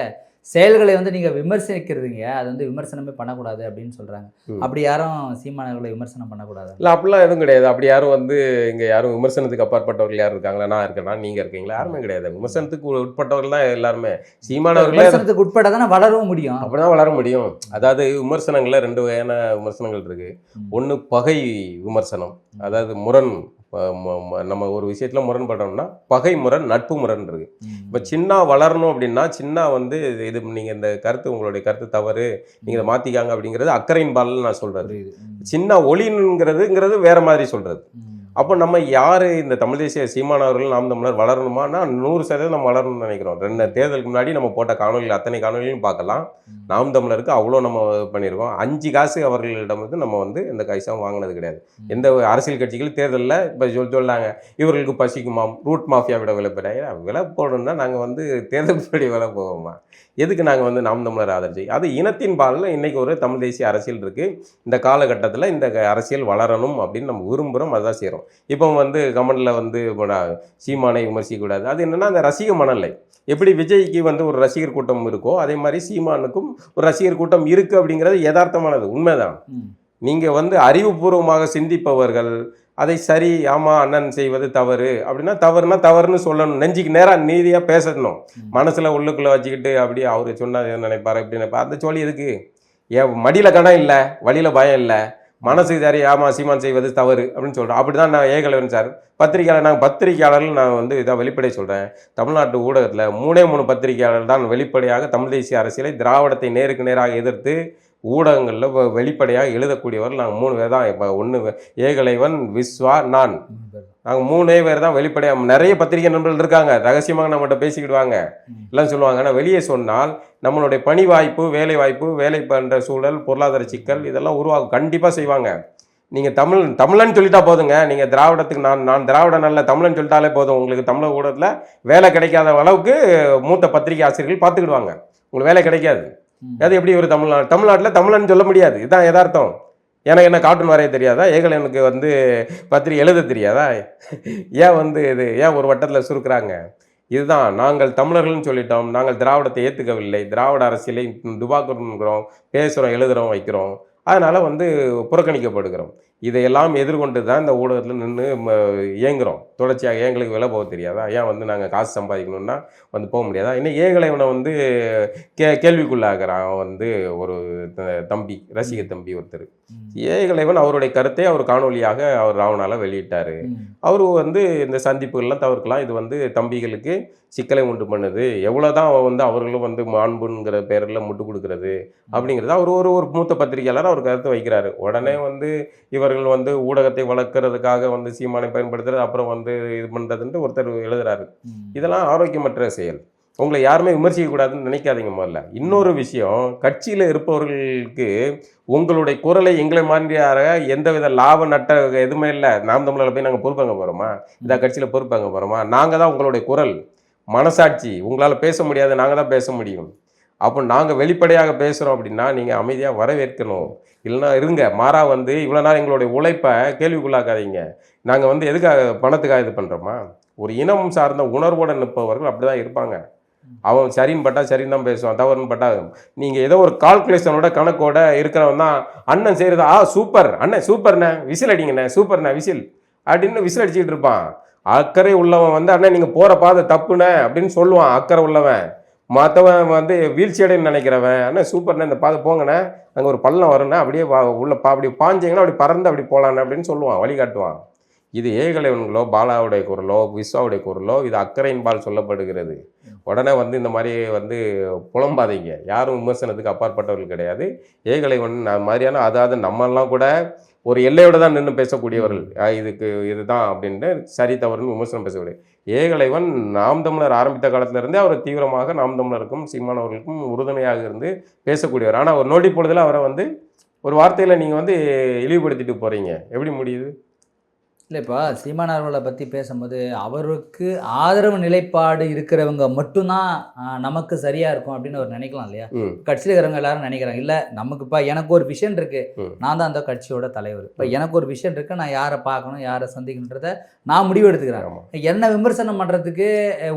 செயல்களை வந்து நீங்கள் விமர்சிக்கிறதுங்க, அது வந்து விமர்சனமே பண்ணக்கூடாது அப்படின்னு சொல்கிறாங்க. அப்படி யாரும் சீமானவர்களை விமர்சனம் பண்ணக்கூடாது? இல்லை, அப்படிலாம் எதுவும் கிடையாது. அப்படி யாரும் வந்து இங்கே யாரும் விமர்சனத்துக்கு அப்பாற்பட்டவர்கள் யாரும் இருக்காங்களா? நான் இருக்கேன்னா, நீங்கள் இருக்கீங்களா? யாருமே கிடையாது. விமர்சனத்துக்கு உட்பட்டவர்கள் தான் எல்லாருமே. சீமானவர்கள் விமர்சனத்துக்கு உட்பட்ட தானே வளரவும் முடியும். அப்படிதான் வளர முடியும். அதாவது விமர்சனங்களில் 2 வகையான விமர்சனங்கள் இருக்குது. ஒன்று பகை விமர்சனம், அதாவது முரண். நம்ம ஒரு விஷயத்துல முரண்படுறோம்னா பகை முரண், நட்பு முரண் இருக்கு. இப்போ சின்ன வளரணும் அப்படின்னா சின்ன வந்து இது நீங்க இந்த கருத்து, உங்களுடைய கருத்து தவறு, நீங்க இதை மாத்திக்காங்க அப்படிங்கிறது அக்கறையின் பால் நான் சொல்றது. சின்ன ஒளிங்கிறது வேற மாதிரி சொல்றது. அப்போ நம்ம யார் இந்த தமிழ் தேசிய சீமானவர்கள் நாம் தமிழர் வளரணுமானா 100% நம்ம வளரணும்னு நினைக்கிறோம். 2 தேர்தலுக்கு முன்னாடி நம்ம போட்ட காணொலிகள் அத்தனை காணொலிகளையும் பார்க்கலாம். நாம் தமிழருக்கு அவ்வளோ நம்ம பண்ணியிருக்கோம். 5 காசு அவர்களிடம் வந்து நம்ம வந்து எந்த காய்ச்சாவும் வாங்கினது கிடையாது. எந்த அரசியல் கட்சிகள் தேர்தலில் இப்போ சொல்லாங்க இவர்களுக்கு பசிக்குமாம், ரூட் மாஃபியா விட விலை பெற விலை போடணும்னா நாங்கள் வந்து தேர்தல் முன்னாடி விலை போவோமா? எதுக்கு நாங்கள் வந்து நாம் தமிழர் ஆதரிச்சு? அது இனத்தின் பாலில் இன்றைக்கி ஒரு தமிழ் தேசிய அரசியல் இருக்குது. இந்த காலகட்டத்தில் இந்த அரசியல் வளரணும் அப்படின்னு நம்ம விரும்புகிறோம், அதுதான் செய்கிறோம். இப்போ வந்து கமெண்டில் வந்து சீமானை விமர்சிக்கக்கூடாது. அது என்னென்னா அந்த ரசிக மனநிலை. எப்படி விஜய்க்கு வந்து ஒரு ரசிகர் கூட்டம் இருக்கோ அதே மாதிரி சீமானுக்கும் ஒரு ரசிகர் கூட்டம் இருக்குது அப்படிங்கிறது யதார்த்தமானது, உண்மைதான். நீங்கள் வந்து அறிவுபூர்வமாக சிந்திப்பவர்கள் அதை சரி ஆமாம் அண்ணன் செய்வது தவறு அப்படின்னா தவறுனா தவறுன்னு சொல்லணும். நெஞ்சுக்கு நேராக நீதியாக பேசணும். மனசில் உள்ளுக்குள்ளே வச்சுக்கிட்டு அப்படியே அவர் சொன்னால் நினைப்பார் இப்படி நினைப்பார். அந்த சொல்லி எதுக்கு? ஏன் மடியில் கணம் இல்லை, வழியில் பயம் இல்லை, மனசுக்கு சரி ஆமாம் சீமான் செய்வது தவறு அப்படின்னு சொல்கிறேன். அப்படி தான் நான் ஏகலைவன் சார் நாங்கள் பத்திரிகையாளர்கள் நான் வந்து இதாக வெளிப்படை சொல்கிறேன். தமிழ்நாட்டு ஊடகத்தில் 3 பத்திரிகையாளர்கள் தான் வெளிப்படையாக தமிழ் தேசிய அரசியலை திராவிடத்தை நேருக்கு நேராக எதிர்த்து ஊடகங்களில் வெளிப்படையாக எழுதக்கூடியவர்கள் நாங்கள் 3 பேர் தான். இப்போ ஒன்று ஏகலைவன், விஸ்வா, நாங்கள் 3 பேர் தான் வெளிப்படையாக. நிறைய பத்திரிகை நண்பர்கள் இருக்காங்க, ரகசியமாக நம்மகிட்ட பேசிக்கிடுவாங்க, எல்லாம் சொல்லுவாங்க. ஆனால் வெளியே சொன்னால் நம்மளுடைய பணி வாய்ப்பு, வேலை வாய்ப்பு, வேலை பண்ணுற சூழல், பொருளாதார சிக்கல் இதெல்லாம் உருவாகும். கண்டிப்பாக செய்வாங்க. நீங்கள் தமிழன் சொல்லிட்டா போதுங்க. நீங்கள் திராவிடத்துக்கு நான் திராவிடன் அல்ல தமிழன் சொல்லிட்டாலே போதும். உங்களுக்கு தமிழக ஊடகத்தில் வேலை கிடைக்காத அளவுக்கு மூத்த பத்திரிகை ஆசிரியர்கள் பார்த்துக்கிடுவாங்க. உங்களுக்கு வேலை கிடைக்காது. அது எப்படி ஒரு தமிழ்நாட்டில் தமிழன் சொல்ல முடியாது. இதுதான் யதார்த்தம். எனக்கு என்ன கார்ட்டூன் வரைய தெரியாதா? எனக்கு வந்து பத்திரிகை எழுத தெரியாதா? ஏன் வந்து ஏன் ஒரு வட்டத்தில் சுருக்குறாங்க? இதுதான் நாங்கள் தமிழர்கள்னு சொல்லிட்டோம், நாங்கள் திராவிடத்தை ஏற்றுக்கவில்லை, திராவிட அரசியலை துபாக்குறோம், பேசுகிறோம், எழுதுகிறோம், வைக்கிறோம், அதனால் வந்து புறக்கணிக்கப்படுகிறோம். இதையெல்லாம் எதிர்கொண்டு தான் இந்த ஊடகத்தில் நின்று இயங்குகிறோம். தொடர்ச்சியாக எங்களுக்கு விலை போக தெரியாதா? ஏன் வந்து நாங்கள் காசு சம்பாதிக்கணும்னா வந்து போக முடியாதா? இன்னும் ஏகலைவனை வந்து கேள்விக்குள்ளாகிறான் வந்து ஒரு தம்பி, ரசிக தம்பி ஒருத்தர். ஏகலைவன் அவருடைய கருத்தை அவர் காணொலியாக அவர் ராவணால் வெளியிட்டார். அவர் வந்து இந்த சந்திப்புகள்லாம் தவிர்க்கலாம், இது வந்து தம்பிகளுக்கு சிக்கலை உண்டு பண்ணுது, எவ்வளோதான் வந்து அவர்களும் வந்து மாண்புங்கிற பேரில் முட்டு கொடுக்குறது அப்படிங்கிறது அவர் ஒரு மூத்த பத்திரிகையாளர் அவர் கருத்தை வைக்கிறாரு. உடனே வந்து இவர்கள் வந்து ஊடகத்தை வளர்க்கறதுக்காக வந்து சீமானை பயன்படுத்துறது, அப்புறம் வந்து இது பண்ணுறதுன்ட்டு ஒருத்தர் எழுதுறாரு. இதெல்லாம் ஆரோக்கியமற்ற செயல். உங்களை யாருமே விமர்சிக்கக்கூடாதுன்னு நினைக்காதீங்க. முதல்ல இன்னொரு விஷயம், கட்சியில் இருப்பவர்களுக்கு உங்களுடைய குரலை எங்களை மாதிரியாக எந்தவித லாப நட்ட எதுவுமே இல்லை. நாம் தமிழரில் போய் நாங்கள் பொறுப்பாங்க போகிறோமா? இந்த கட்சியில் பொறுப்பாங்க போகிறோமா? நாங்கள் தான் உங்களுடைய குரல், மனசாட்சி. உங்களால் பேச முடியாது, நாங்கள் தான் பேச முடியும். அப்போ நாங்கள் வெளிப்படையாக பேசுகிறோம் அப்படின்னா நீங்கள் அமைதியாக வரவேற்கணும். இல்லைனா இருங்க. மாறா வந்து இவ்வளோ நாள் எங்களுடைய உழைப்பை கேள்விக்குள்ளாக்காதீங்க. நாங்கள் வந்து எதுக்காக பணத்துக்காக இது பண்ணுறோமா? ஒரு இனம் சார்ந்த உணர்வோடு நிற்பவர்கள் அப்படி தான் இருப்பாங்க. அவன் சரின்னு பட்டா சரின்னு தான் பேசுவான், தவறுன்னு பட்டா நீங்கள் ஏதோ ஒரு கால்குலேஷனோட கணக்கோட இருக்கிறவன் தான் அண்ணன் செய்கிறதா சூப்பர் அண்ணன் சூப்பர்ண்ணே விசில் அடிங்கண்ணே சூப்பர்ண்ணே விசில் அப்படின்னு விசில் அடிச்சுக்கிட்டு இருப்பான். அக்கறை உள்ளவன் வந்து அண்ணன் நீங்கள் போகிற பாதை தப்புண்ணே அப்படின்னு சொல்லுவான் அக்கறை உள்ளவன். மற்றவன் வந்து வீழ்ச்சியடைன்னு நினைக்கிறவன் அண்ணன் சூப்பர்ண்ணே இந்த பாதை போங்கண்ணே அங்கே ஒரு பள்ளம் வருண்ணே அப்படியே உள்ள அப்படி பாஞ்சிங்கன்னா அப்படி பறந்து அப்படி போகலான்னு அப்படின்னு சொல்லுவான், வழிகாட்டுவான். இது ஏகலைவன்களோ பாலாவுடைய குரலோ விஸ்வாவுடைய குரலோ இது அக்கறையின்பால் சொல்லப்படுகிறது. உடனே வந்து இந்த மாதிரி வந்து புலம்பாதீங்க. யாரும் விமர்சனத்துக்கு அப்பாற்பட்டவர்கள் கிடையாது. ஏகலைவன் மாதிரியான அதாவது நம்மெல்லாம் கூட ஒரு எல்லையோடு தான் நின்று பேசக்கூடியவர்கள். இதுதான் அப்படின்ட்டு சரி தவறுன்னு விமர்சனம் பேசக்கூடிய ஏகலைவன் நாம் தமிழர் ஆரம்பித்த காலத்திலேருந்தே அவர் தீவிரமாக நாம் தமிழருக்கும் சீமானவர்களுக்கும் உறுதுணையாக இருந்து பேசக்கூடியவர். ஆனால் ஒரு நொடி பொழுதில் அவரை வந்து ஒரு வார்த்தையில் நீங்கள் வந்து இழிவுபடுத்திட்டு போகிறீங்க, எப்படி முடியுது? இல்லை, இப்போ சீமானவர்களை பற்றி பேசும்போது அவருக்கு ஆதரவு நிலைப்பாடு இருக்கிறவங்க மட்டும்தான் நமக்கு சரியாக இருக்கும் அப்படின்னு அவர் நினைக்கலாம் இல்லையா? கட்சியில் இருக்கிறவங்க எல்லாரும் நினைக்கிறாங்க, இல்லை நமக்கு இப்போ எனக்கு ஒரு விஷன் இருக்குது, நான் தான் அந்த கட்சியோட தலைவர், இப்போ எனக்கு ஒரு விஷன் இருக்குது, நான் யாரை பார்க்கணும் யாரை சந்திக்கணுன்றதை நான் முடிவு எடுத்துக்கிறேன். என்ன விமர்சனம் பண்ணுறதுக்கு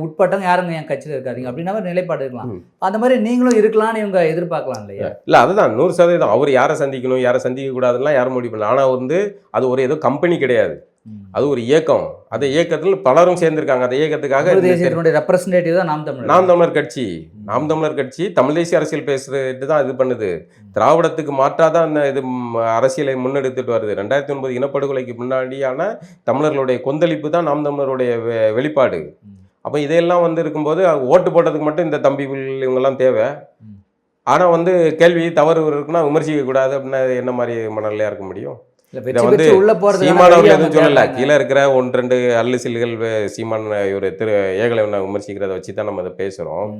உட்பட்டவங்க யாருங்க என் கட்சியில் இருக்காதீங்க அப்படின்னா ஒரு நிலைப்பாடு இருக்கலாம். அந்த மாதிரி நீங்களும் இருக்கலாம்னு இவங்க எதிர்பார்க்கலாம் இல்லையா? இல்லை, அதுதான் 100% அவர் யாரை சந்திக்கணும் யாரை சந்திக்கக்கூடாதுலாம் யாரும் முடிவு பண்ணல. ஆனால் வந்து அது ஒரு ஏதோ கம்பெனி கிடையாது, அது ஒரு இயக்கம். அந்த இயக்கத்தில் பலரும் சேர்ந்திருக்காங்க. அந்த இயக்கத்துக்காக ரெப்ரசன்டேட்டிவ் தான் நாம் தமிழர் கட்சி. நாம் தமிழர் கட்சி தமிழ் தேசிய அரசியல் பேசுறது தான் இது பண்ணுது. திராவிடத்துக்கு மாற்றாதான் அந்த இது அரசியலை முன்னெடுத்துட்டு வருது. 2009 இனப்படுகொலைக்கு முன்னாடியான தமிழர்களுடைய கொந்தளிப்பு தான் நாம் தமிழருடைய வெளிப்பாடு. அப்போ இதையெல்லாம் வந்து இருக்கும்போது ஓட்டு போட்டதுக்கு மட்டும் இந்த தம்பிகள் இவங்கெல்லாம் தேவை. ஆனால் வந்து கேள்வி தவறு இருக்குன்னா விமர்சிக்கக்கூடாது அப்படின்னா என்ன மாதிரி மனநிலையாக இருக்க முடியும்? இல்ல, இதை வெற்றி வந்து பெற்று உள்ள போறது சீமான் அவர்கள் எதுவும் சொல்லலை. கீழே இருக்கிற 1-2 அல்லு சில்கள் சீமான் ஒரு ஏகலைவனை விமர்சிக்கிறத வச்சு தான் நம்ம அதை பேசுகிறோம்.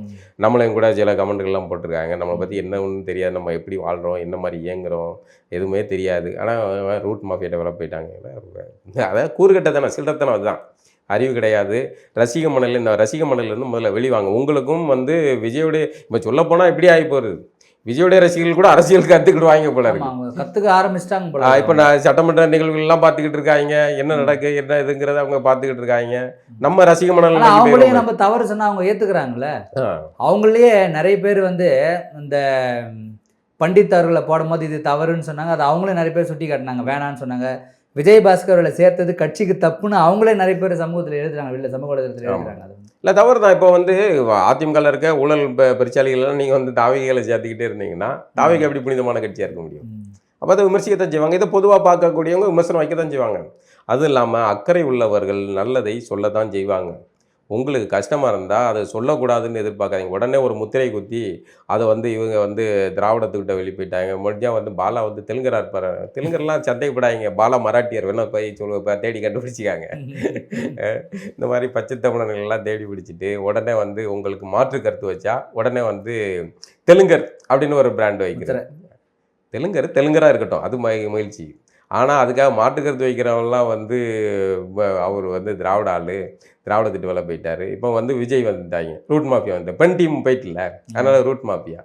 நம்மளையும் கூட சில கமெண்ட்கள்லாம் போட்டிருக்காங்க. நம்மளை பற்றி என்ன ஒன்றும் தெரியாது, நம்ம எப்படி வாழ்கிறோம், என்ன மாதிரி இயங்குறோம், எதுவுமே தெரியாது. ஆனால் ரூட் மாஃபியா டெவலப் போயிட்டாங்க. அதாவது கூறுகட்ட தானே, சில்லறத்தனம். அதுதான், அறிவு கிடையாது. ரசிக மணல், இந்த ரசிக மணல்லேருந்து முதல்ல வெளிவாங்க. உங்களுக்கும் வந்து விஜயோடைய இப்போ சொல்லப்போனால் இப்படி ஆகி போகிறது, விஜயோடைய ரசிகர்கள் கூட அரசியல் கற்றுக்கிடுவாங்க போல இருக்கு. கற்றுக்க ஆரம்பிச்சிட்டாங்க போல. இப்போ நான் சட்டமன்ற நிகழ்வுகள்லாம் பார்த்துக்கிட்டு இருக்காங்க, என்ன நடக்கு என்ன இதுங்கிறத அவங்க பார்த்துக்கிட்டு இருக்காங்க. நம்ம ரசிக மணல் அவங்களையும் நம்ம தவறு சொன்னா அவங்க ஏற்றுக்கிறாங்களே. அவங்களே நிறைய பேர் வந்து இந்த பண்டித் அவர்களை போடும்போது இது தவறுன்னு சொன்னாங்க. அது அவங்களே நிறைய பேர் சுட்டி காட்டினாங்க, வேணான்னு சொன்னாங்க. விஜயபாஸ்கர் அவர்களை சேர்த்தது கட்சிக்கு தப்புன்னு அவங்களே நிறைய பேர் சமூகத்தில் எழுதுறாங்க, வெளில சமூக வலைதளத்தில் எழுதுறாங்க. இல்லை, தவறு தான். இப்போ வந்து அதிமுகவில் இருக்க ஊழல் பெருச்சாளிகள்லாம் நீங்கள் வந்து தாவிகளை சேர்த்துக்கிட்டே இருந்தீங்கன்னா தாவிக்கு எப்படி புனிதமான கட்சியாக இருக்க முடியும்? அப்போ அதை விமர்சிக்கத்தான் செய்வாங்க. இதை பொதுவாக பார்க்கக்கூடியவங்க விமர்சனம் வைக்கத்தான் செய்வாங்க. அதுவும் இல்லாமல் அக்கறை உள்ளவர்கள் நல்லதை சொல்லத்தான் செய்வாங்க. உங்களுக்கு கஷ்டமாக இருந்தால் அதை சொல்லக்கூடாதுன்னு எதிர்பார்க்காதீங்க. உடனே ஒரு முத்திரை குத்தி அதை வந்து இவங்க வந்து திராவிடத்துக்கிட்ட வெளியே போயிட்டாங்க. முடிஞ்சால் வந்து பாலா வந்து தெலுங்கராக இருப்பார். தெலுங்கரெலாம் சந்தேகப்படாதீங்க, பாலா மராட்டியர் வேணா போய் இப்போ தேடி கண்டுபிடிச்சிக்காங்க. இந்த மாதிரி பச்சை தமிழர்கள்லாம் தேடி பிடிச்சிட்டு உடனே வந்து உங்களுக்கு மாற்று கருத்து வச்சா உடனே வந்து தெலுங்கர் அப்படின்னு ஒரு பிராண்ட் வைக்கிறேன். தெலுங்கராக இருக்கட்டும், அது மகிழ்ச்சி. ஆனால் அதுக்காக மாற்றுக்கருத்து வைக்கிறவங்கலாம் வந்து அவர் வந்து திராவிட ஆள், திராவிட திட்டவேலை போயிட்டார். இப்போ வந்து விஜய் வந்துட்டாங்க, ரூட் மாஃபியா வந்து பெண் டீம் போயிட்டுல, அதனால் ரூட் மாஃபியா.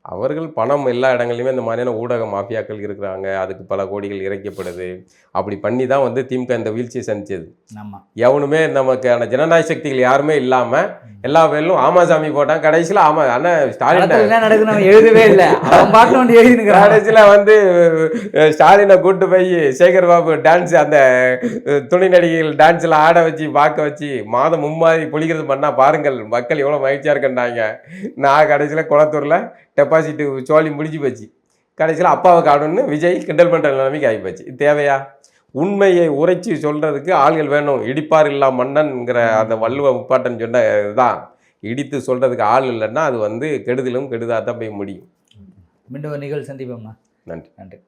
அவர்கள் பணம் எல்லா இடங்கள்லையுமே இந்த மாதிரியான ஊடக மாஃபியாக்கள் இருக்கிறாங்க. அதுக்கு பல கோடிகள் இறைக்கப்படுது. அப்படி பண்ணி தான் வந்து திமுக இந்த வீழ்ச்சியை சந்திச்சது. எவனுமே நமக்கான ஜனநாயக சக்திகள் யாருமே இல்லாமல் எல்லா பேரும் ஆமாசாமி போட்டான். கடைசியில் ஆமா ஆனால் ஸ்டாலின் எழுதவே இல்லை, கடைசியில் வந்து ஸ்டாலினை கூட்டு போய் சேகர் பாபு டான்ஸ், அந்த துணை நடிகைகள் டான்ஸில் ஆட வச்சு பார்க்க வச்சு மாதம் மும்மாதிரி பொழிகிறது பண்ணால் பாருங்கள் மக்கள் எவ்வளோ மகிழ்ச்சியாக இருக்கண்டாங்க. நான் கடைசியில் குளத்தூரில் டெபாசிட்டு சோழி முடிஞ்சு போச்சு. கடைசியில் அப்பாவை காணுன்னு விஜய் கிண்டல் பண்ணுற நிலைமைக்கு ஆகிப்போச்சு. இது தேவையா? உண்மையை உரைச்சி சொல்கிறதுக்கு ஆள்கள் வேணும். இடிப்பார் இல்லா மன்னன்கிற அந்த வள்ளுவ முப்பாட்டன் சொன்ன இதுதான். இடித்து சொல்கிறதுக்கு ஆள் இல்லைன்னா அது வந்து கெடுதலும் கெடுதாக தான் போய் முடியும். மீண்டும் ஒரு நிகழ்வு சந்திப்போம்மா. நன்றி. நன்றி.